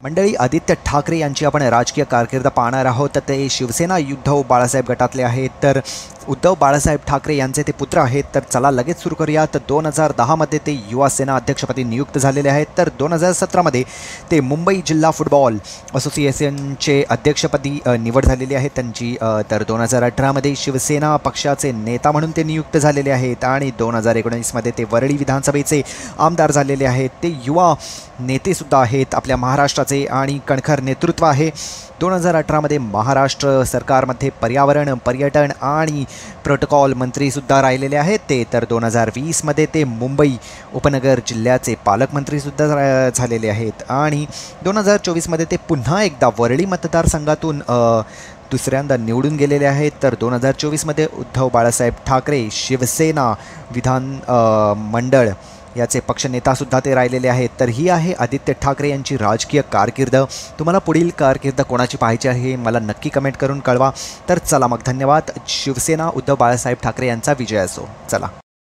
मंडळी, आदित्य ठाकरे यांची आपण राजकीय कारकीर्द पाहणार आहोत. तर ते शिवसेना उद्धव बाळासाहेब गटातले आहेत. तर उद्धव बाळासाहेब ठाकरे यांचे ते पुत्र आहेत. तर चला लगेच सुरू करूयात. 2010मध्ये ते युवा सेना अध्यक्षपदी नियुक्त झालेले आहेत. तर 2017मध्ये ते मुंबई जिल्हा फुटबॉल असोसिएशनचे अध्यक्षपदी निवड झालेली आहे त्यांची. तर 2018मध्ये शिवसेना पक्षाचे नेता म्हणून ते नियुक्त झालेले आहेत आणि 2019मध्ये ते वरळी विधानसभेचे आमदार झालेले आहेत. ते युवा नेतेसुद्धा आहेत आपल्या महाराष्ट्राचे आणि कणखर नेतृत्व आहे. 2018मध्ये महाराष्ट्र सरकारमध्ये पर्यावरण, पर्यटन आणि प्रोटोकॉल मंत्रीसुद्धा राहिलेले आहेत ते. तर 2020मध्ये ते मुंबई उपनगर जिल्ह्याचे पालकमंत्रीसुद्धा झालेले आहेत आणि 2024मध्ये ते पुन्हा एकदा वरळी मतदारसंघातून दुसऱ्यांदा निवडून गेलेले आहेत. तर 2024मध्ये उद्धव बाळासाहेब ठाकरे शिवसेना विधान मंडळ याचे पक्षनेतासुद्धा ते राहिलेले आहेत. तर ही आहे आदित्य ठाकरे यांची राजकीय कारकीर्द. तुम्हाला पुढील कारकीर्द कोणाची पाहायची आहे मला नक्की कमेंट करून कळवा. तर चला मग, धन्यवाद. शिवसेना उद्धव बाळासाहेब ठाकरे यांचा विजय असो. चला.